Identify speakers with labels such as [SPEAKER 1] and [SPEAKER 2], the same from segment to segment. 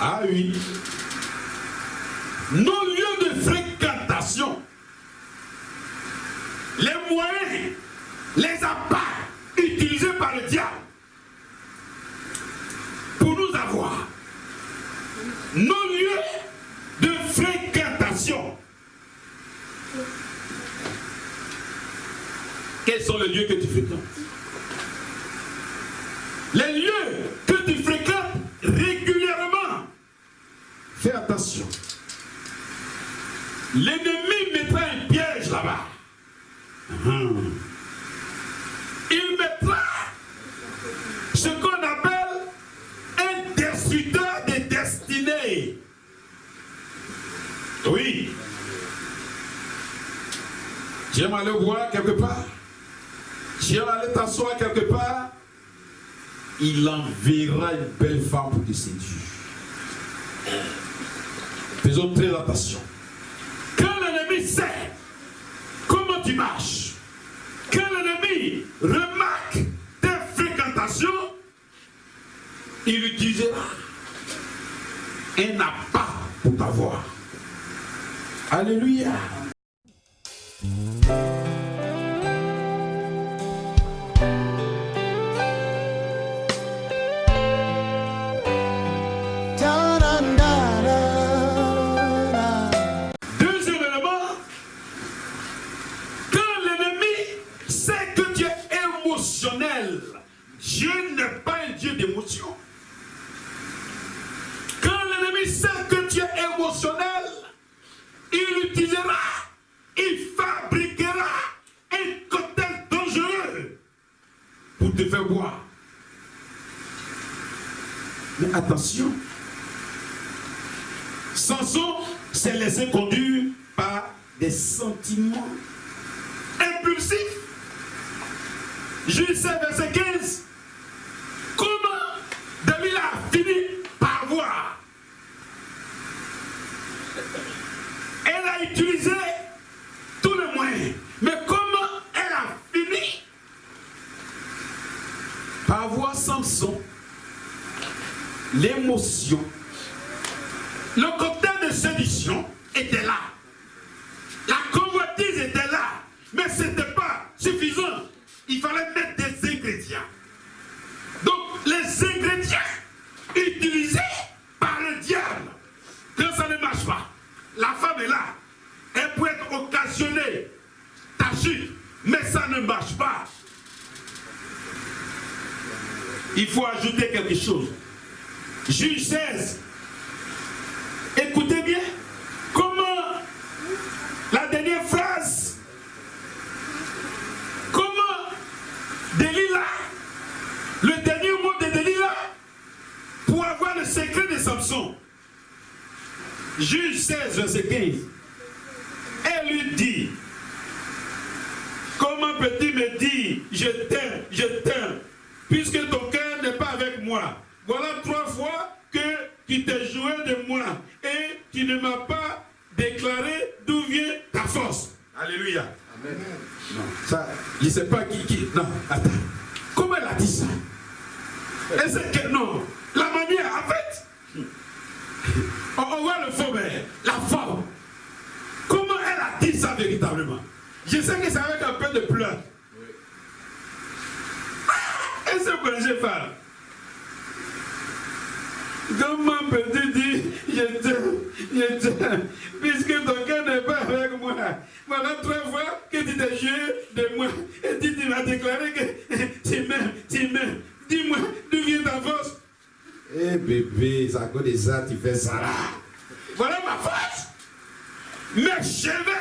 [SPEAKER 1] Ah oui. Nos lieux de fréquentation, les moyens, les appareils utilisés par le diable pour nous avoir, nos lieux de fréquentation. Quels sont les lieux que tu fréquentes? Les lieux que tu fréquentes régulièrement. Fais attention. L'ennemi mettra un piège là-bas. Il mettra ce qu'on appelle un destructeur des destinées. Oui. J'aime aller voir quelque part. J'aime aller t'asseoir quelque part. Il enverra une belle femme pour te séduire. Faisons très attention. Quand l'ennemi sait comment tu marches, quand l'ennemi remarque tes fréquentations, il utilisera un appât pour t'avoir. Alléluia. Dieu n'est pas un Dieu d'émotion. Quand l'ennemi sait que tu es émotionnel, il utilisera, il fabriquera un cocktail dangereux pour te faire boire. Mais attention, Samson s'est laissé conduire par des sentiments impulsifs. Juge 7, verset 15. Comment David a fini par voir? Elle a utilisé tous les moyens. Mais comment elle a fini par voir Samson? L'émotion, le cocktail de séduction était là. La convoitise était là. Mais ce n'était pas suffisant. Il fallait mettre des ingrédients. Donc, les ingrédients utilisés par le diable, quand ça ne marche pas, la femme est là. Elle peut être occasionnée, ta chute, mais ça ne marche pas. Il faut ajouter quelque chose. Juge 16. Écoutez bien. Comment la dernière phrase, comment Delilah, le dernier mot de Delilah, pour avoir le secret de Samson. Juge 16, verset 15. Elle lui dit, comment peux-tu me dire, je t'aime, puisque ton cœur n'est pas avec moi? Voilà 3 fois que tu t'es joué de moi et tu ne m'as pas déclaré d'où vient ta force. Alléluia. Amen. Non, ça, je ne sais pas qui. Non, attends. Comment elle a dit ça? Est-ce que non? La manière, en fait, on voit le faux, mais la forme. Comment elle a dit ça véritablement? Je sais que c'est avec un peu de pleurs. Oui. Est-ce que je parle? Comment peux-tu dire je t'aime, puisque ton cœur n'est pas avec moi? Voilà 3 fois que tu t'es joué de moi et tu m'as déclaré que tu m'aimes. Dis-moi, d'où vient ta force? Eh bébé, ça cause de ça, tu fais ça là. Voilà ma force. Mes cheveux.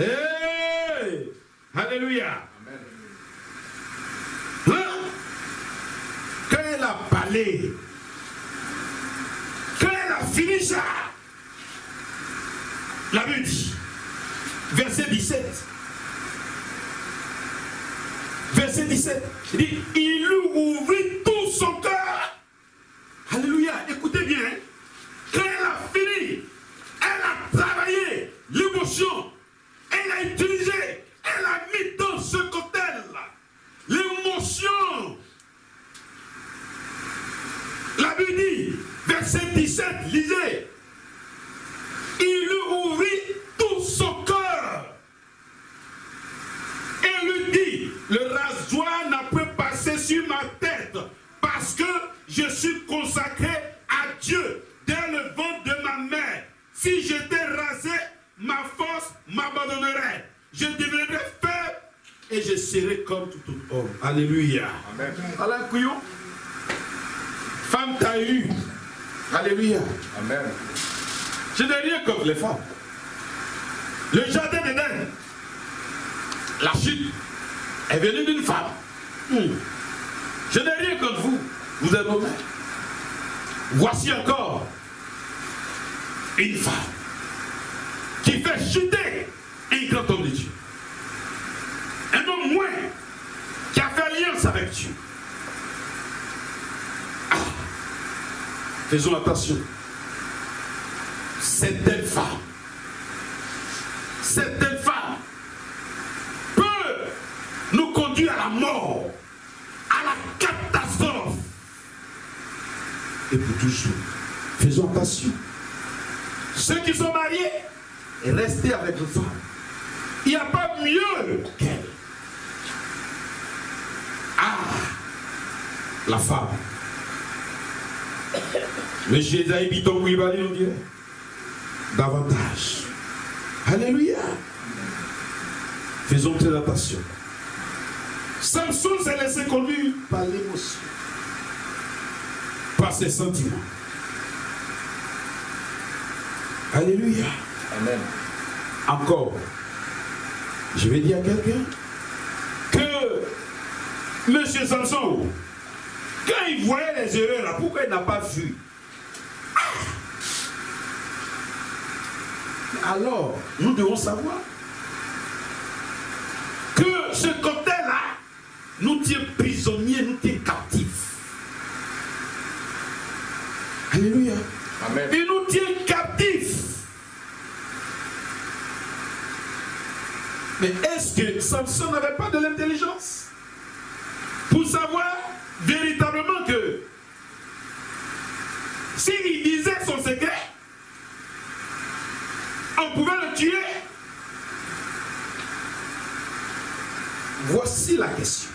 [SPEAKER 1] Hey! Alléluia. Hein? Quand elle a parlé, quand elle a fini ça, la Bible dit, verset 17. Verset 17, il dit, il lui ouvrit tout son cœur. Alléluia, écoutez bien. Hein? Quand elle a fini, elle a travaillé l'émotion, elle a utilisé, elle a mis dans ce cocktail l'émotion. La Bible dit, verset 17, 17, lisez. Il lui ouvrit tout son cœur et lui dit, le rasoir n'a pu passer sur ma tête parce que je suis consacré à Dieu dès le ventre de ma mère. Si j'étais rasé, ma force m'abandonnerait. Je deviendrais faible et je serai comme tout autre homme. Alléluia. Amen. Voilà, couillon. Femme t'as eu. Alléluia. Amen. Je n'ai rien contre les femmes. Le jardin d'Éden, la chute est venue d'une femme. Je n'ai rien contre vous. Vous êtes homme. Voici encore une femme qui fait chuter un grand homme de Dieu. Un homme moins qui a fait alliance avec Dieu. Faisons attention. Certaines femmes peuvent nous conduire à la mort, à la catastrophe. Et pour toujours, faisons attention. Ceux qui sont mariés, restez avec une femme. Il n'y a pas mieux qu'elle. La femme. Mais Jésus Biton Kouibali nous dirait davantage. Alléluia. Faisons très attention. Samson s'est laissé conduire par l'émotion, par ses sentiments. Alléluia. Amen. Encore, je vais dire à quelqu'un que M. Samson, quand il voyait les erreurs là, pourquoi il n'a pas vu? Alors, nous devons savoir que ce côté-là nous tient prisonniers, nous tient captifs. Alléluia. Amen. Il nous tient captifs. Mais est-ce que Samson n'avait pas de l'intelligence pour savoir véritablement que s'il disait son secret, on pouvait le tuer? Voici la question.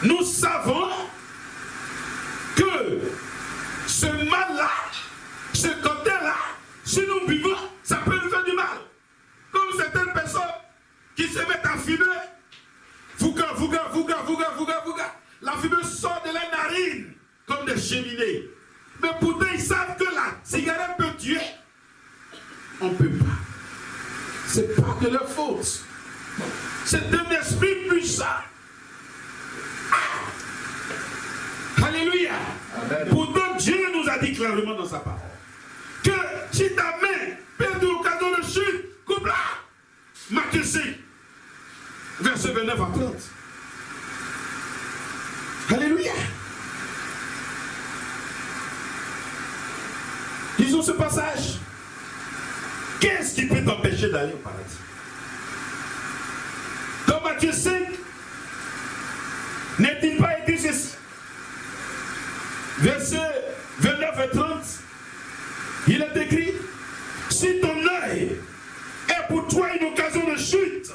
[SPEAKER 1] Nous savons que ce mal-là, ce côté-là, si nous buvons, ça peut nous faire du mal. Comme certaines personnes qui se mettent à fumer, fouga. La fumée sort de leurs narines comme des cheminées. Mais pourtant, ils savent que la cigarette peut tuer. On ne peut pas. Ce n'est pas de leur faute. C'est un esprit puissant. Alléluia. Amen. Pourtant, Dieu nous a dit clairement dans sa parole que si ta main perd l'occasion de chute, coupe-la. Matthieu 5, verset 29 à 30. Alléluia. Lisons ce passage. Qu'est-ce qui peut t'empêcher d'aller au paradis? Dans Matthieu 5, n'est-il pas écrit ceci? Verset 29 et 30, il est écrit: si ton œil est pour toi une occasion de chute,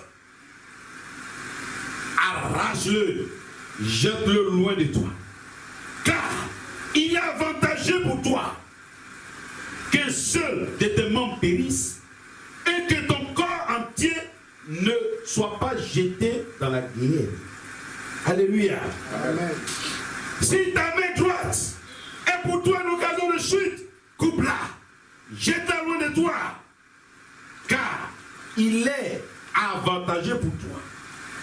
[SPEAKER 1] arrache-le, jette-le loin de toi. Car il est avantageux pour toi qu'un seul de tes membres périsse et que ton corps entier ne soit pas jeté dans la guerre. Alléluia. Amen. Si ta main droite est pour toi une occasion de chute, coupe-la, jette-la loin de toi, car il est avantageux pour toi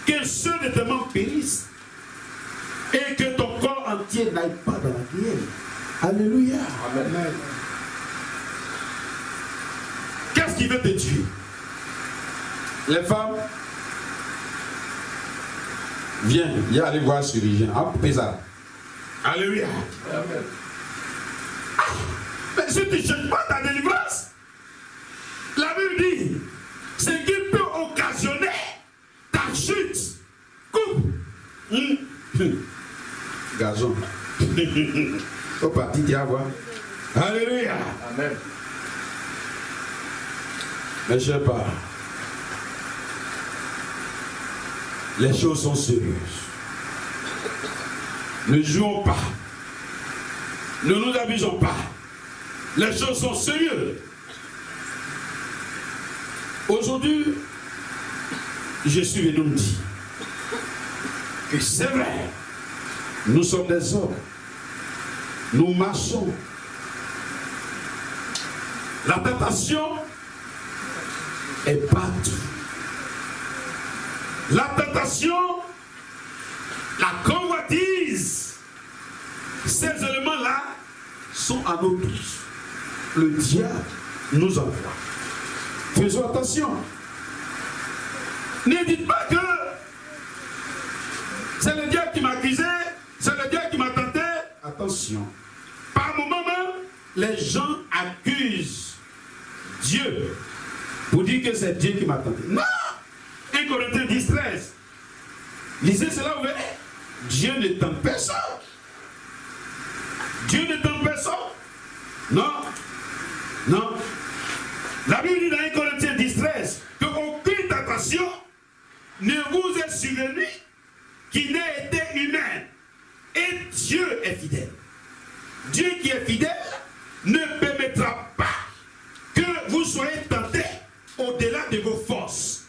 [SPEAKER 1] qu'un seul de tes membres périsse et que ton corps entier n'aille pas dans la guerre. Alléluia. Amen. Qu'est-ce qui veut te tuer? Les femmes, viens aller voir ce chirurgien. Ça. Alléluia. Amen. Mais si tu ne cherches pas ta délivrance, la Bible dit, ce qui peut occasionner ta chute, coupe. Gazon. Faut partir, tu vas voir. Alléluia.
[SPEAKER 2] Amen.
[SPEAKER 1] Mes chers parents, les choses sont sérieuses. Ne jouons pas. Ne nous abusons pas. Les choses sont sérieuses. Aujourd'hui, je suis venu me dire que c'est vrai, nous sommes des hommes. Nous marchons. La tentation est partout. La tentation, la convoitise, ces éléments-là sont à nous tous. Le diable nous envoie. Faisons attention. Ne dites pas que c'est le diable qui m'a accusé, c'est le diable qui m'a tenté. Attention. Par moment même, les gens accusent Dieu pour dire que c'est Dieu qui m'a tenté. Non! 1 Corinthiens 10, 13. Lisez cela, vous verrez. Dieu ne tente personne. Dieu ne tente personne. Non. Non. La Bible dit dans 1 Corinthiens 10, 13 qu'aucune tentation ne vous est survenue qui n'ait été humaine. Et Dieu est fidèle. Dieu qui est fidèle ne permettra pas que vous soyez tentés au-delà de vos forces.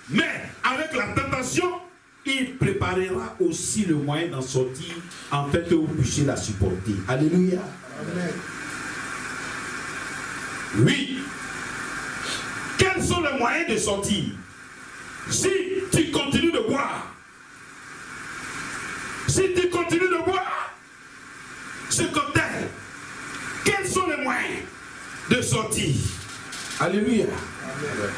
[SPEAKER 1] Mais avec la tentation, il préparera aussi le moyen d'en sortir en fait que vous puissiez la supporter. Alléluia. Amen. Oui. Quels sont les moyens de sortir? Si tu continues de boire, si tu continues de boire ce cocktail, quels sont les moyens de sortir? Alléluia. Amen.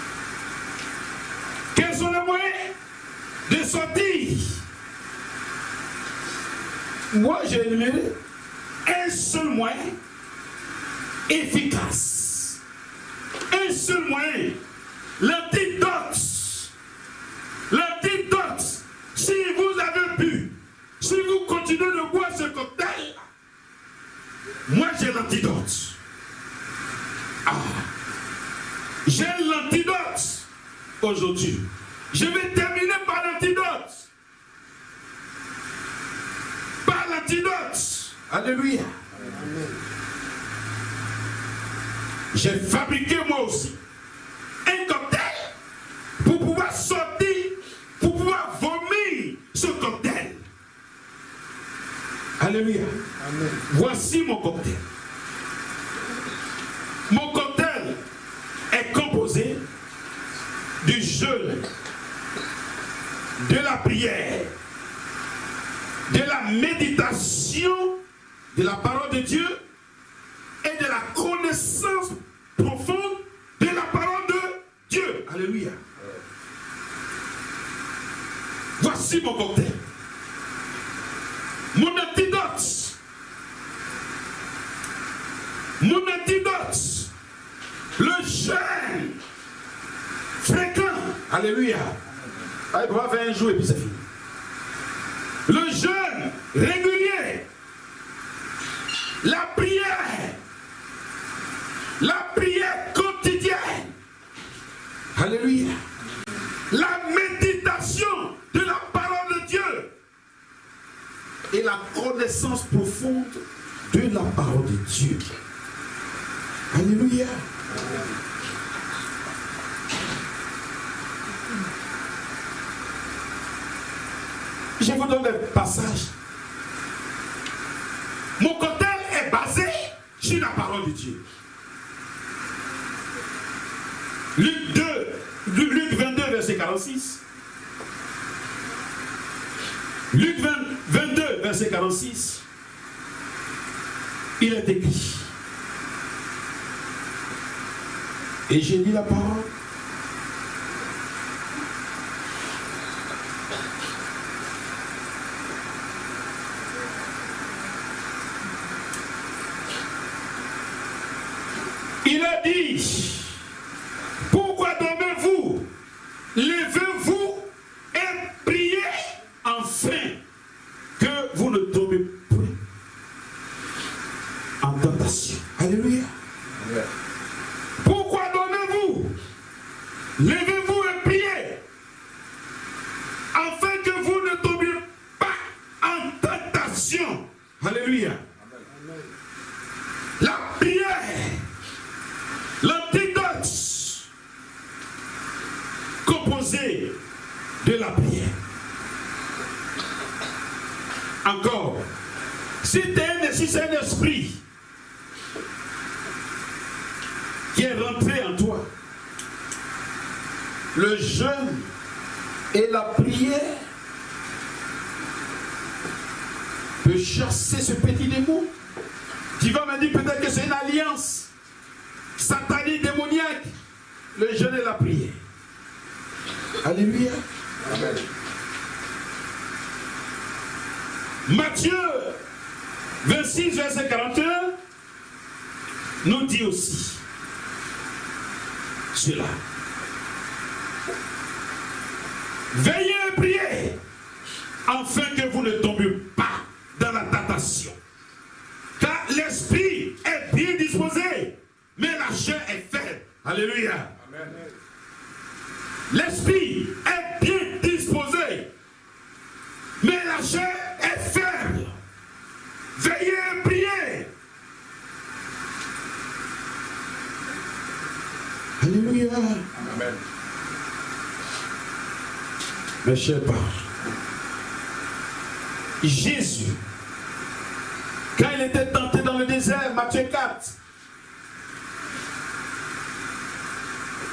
[SPEAKER 1] Quels sont les moyens de sortir? Moi, j'ai énuméré un seul moyen efficace. Un seul moyen. L'antidote. L'antidote. Si vous avez bu, si vous continuez de boire ce cocktail, moi j'ai l'antidote. Ah. J'ai l'antidote aujourd'hui. Je vais terminer par l'antidote. Par l'antidote. Alléluia. Amen. J'ai fabriqué moi aussi un cocktail pour pouvoir sortir, pour pouvoir vomir ce cocktail. Alléluia. Amen. Voici mon cocktail. Mon cocktail est composé du jeûne, de la prière, de la méditation de la parole de Dieu et de la connaissance profonde de la parole de Dieu. Alléluia. Voici mon cocktail. Mon antidote. Mon antidote. Le jeûne fréquent. Alléluia. Allez, on va faire un jour et puis c'est fini. Le jeûne régulier. La prière. La prière quotidienne. Alléluia. La méditation de la parole de Dieu. Et la connaissance profonde de la parole de Dieu. Alléluia. Je vous donne un passage. Mon cocktail est basé sur la parole de Dieu. Luc 22, verset 46. Luc 22, verset 46. Il est écrit. Et j'ai lu la parole. Il a dit, pourquoi dormez-vous? Levez-vous et priez afin que vous ne tombez point en tentation. Alléluia.
[SPEAKER 2] Amen.
[SPEAKER 1] Pourquoi dormez-vous? Levez-vous et priez, afin que vous ne tombiez pas en tentation. Alléluia.
[SPEAKER 2] Amen.
[SPEAKER 1] La prière, l'antidote composé de la prière. Encore, si c'est un esprit qui est rentré en toi, le jeûne et la prière peut chasser ce petit démon. Tu vas me dire peut-être que c'est une alliance satanique, démoniaque, le jeûne et la prière. Alléluia.
[SPEAKER 2] Amen.
[SPEAKER 1] Matthieu 26, verset 41 nous dit aussi cela. Veillez et priez, afin que vous ne tombiez pas dans la tentation. Car l'esprit est bien disposé, mais la chair est faible. Alléluia.
[SPEAKER 2] Amen.
[SPEAKER 1] L'esprit est bien disposé, mais la chair est faible. Veillez et priez. Alléluia.
[SPEAKER 2] Amen.
[SPEAKER 1] Mes chers parents, Jésus, quand il était tenté dans le désert, Matthieu 4,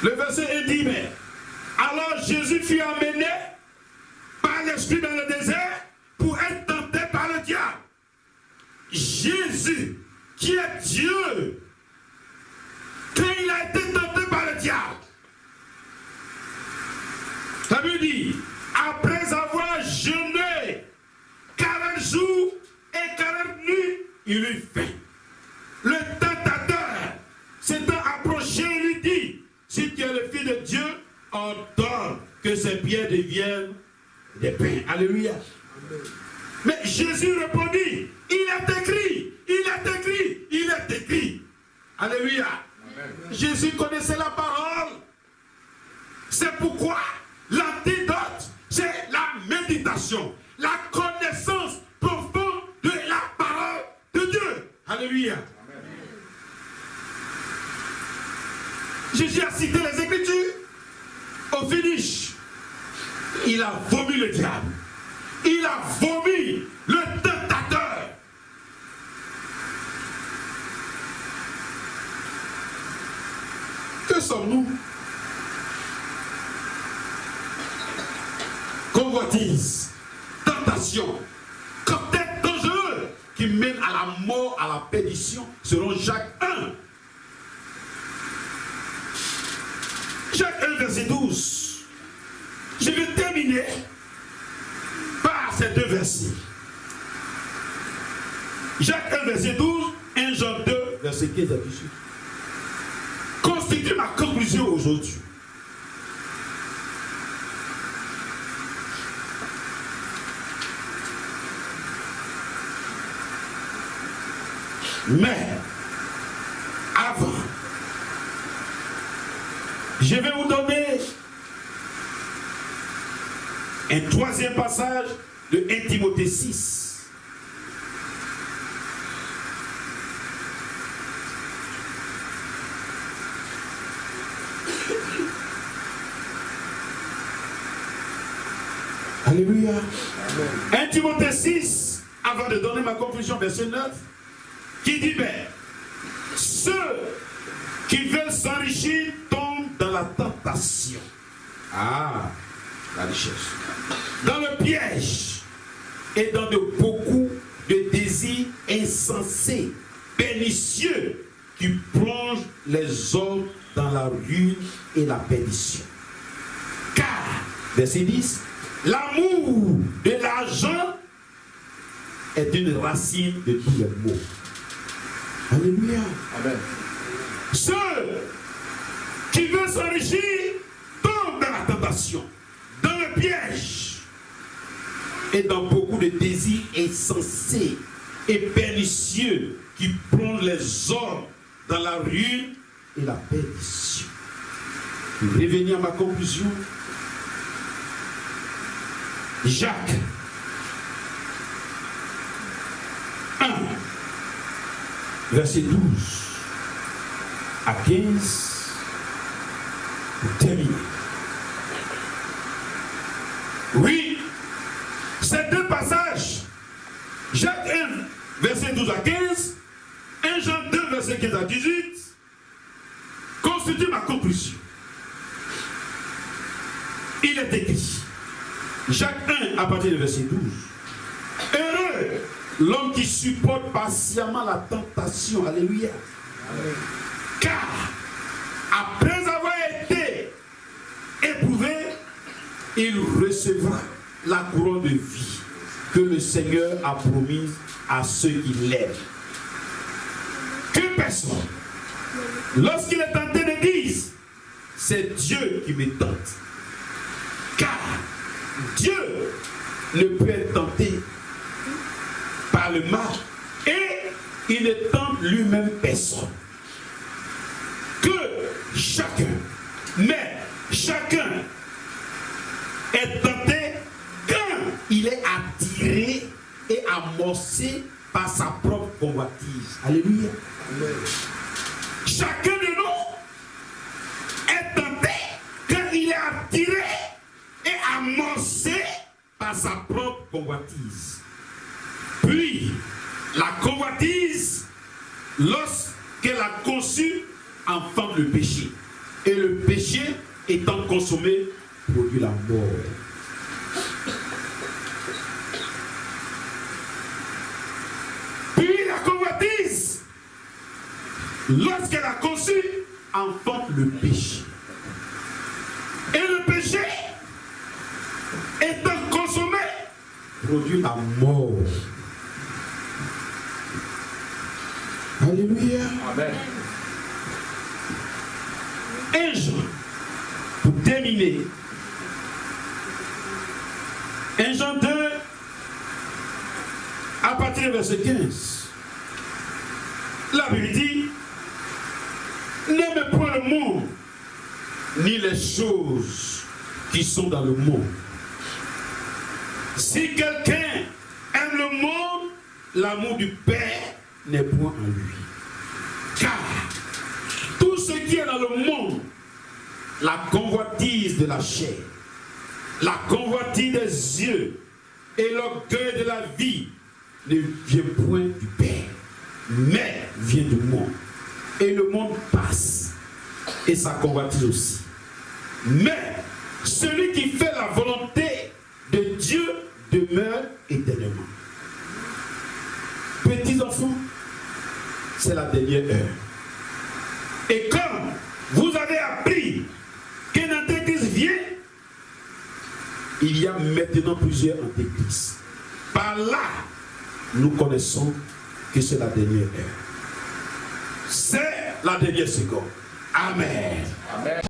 [SPEAKER 1] le verset 1 dit, mais alors Jésus fut emmené par l'Esprit dans le désert pour être tenté par le diable. Jésus, qui est Dieu, quand il a été tenté par le diable, ça veut dire, après avoir jeûné 40 jours et 40 nuits, il eut faim. Le tentateur s'étant approché, il lui dit, si tu es le Fils de Dieu, ordonne que ces pierres deviennent des pains. Alléluia. Amen. Mais Jésus répondit, il est écrit, il est écrit, il est écrit. Alléluia. Amen. Jésus connaissait la parole. C'est pourquoi l'antidote, c'est la méditation, la connaissance profonde de la parole de Dieu. Alléluia. Amen. Jésus a cité les Écritures. Au finish, il a vomi le diable. Il a vomi le tentateur. Que sommes-nous? Convoitise, tentation, cocktail dangereux qui mène à la mort, à la perdition, selon Jacques 1. Jacques 1, verset 12. Je vais terminer par ces deux versets. Jacques 1, verset 12, 1 Jean 2, verset 15 à 18. Constitue ma conclusion aujourd'hui. Mais, avant, je vais vous donner un troisième passage de 1 Timothée 6. Alléluia. 1 Timothée 6, avant de donner ma conclusion, verset 9, qui dit, ben, ceux qui veulent s'enrichir tombent dans la tentation. Ah, la richesse. Dans le piège et dans beaucoup de désirs insensés, pernicieux, qui plongent les hommes dans la ruine et la perdition. Car, verset 10, l'amour de l'argent est une racine de tous les maux. Alléluia. Amen. Ceux qui veulent s'enrichir tombent dans la tentation, dans le piège et dans beaucoup de désirs insensés et pernicieux qui plongent les hommes dans la ruine et la perdition. Pour revenir à ma conclusion, Jacques 1, verset 12 à 15, pour terminer. Oui, ces deux passages, Jacques 1, verset 12 à 15, 1 Jean 2, verset 15 à 18, constituent ma conclusion. Il est écrit, Jacques 1, à partir du verset 12, heureux l'homme qui supporte patiemment la tentation. Alléluia. Amen. Car après avoir été éprouvé, il recevra la couronne de vie que le Seigneur a promise à ceux qui l'aiment. Que personne, lorsqu'il est tenté, ne dise, c'est Dieu qui me tente. Car Dieu ne peut être tenté par le mal et il ne tente lui-même personne. Que chacun, mais chacun est tenté quand il est attiré et amorcé par sa propre convoitise. Alléluia. Amen. Chacun de nous est tenté quand il est attiré et amorcé par sa propre convoitise. Puis, la convoitise, lorsqu'elle a conçu, enfante le péché. Et le péché, étant consommé, produit la mort. Puis, la convoitise, lorsqu'elle a conçu, enfante le péché. Et le péché, étant consommé, produit la mort. Alléluia.
[SPEAKER 2] Amen.
[SPEAKER 1] 1 Jean, pour terminer. 1 Jean 2, à partir du verset 15. La Bible dit, n'aimez point le monde, ni les choses qui sont dans le monde. Si quelqu'un aime le monde, l'amour du Père n'est point en lui. Car tout ce qui est dans le monde, la convoitise de la chair, la convoitise des yeux et l'orgueil de la vie ne vient point du Père, mais vient du monde. Et le monde passe, et sa convoitise aussi. Mais celui qui fait la volonté de Dieu demeure éternellement. Petits enfants, c'est la dernière heure. Et comme vous avez appris qu'un antéchrist vient, il y a maintenant plusieurs antéchrists. Par là, nous connaissons que c'est la dernière heure. C'est la dernière seconde. Amen. Amen.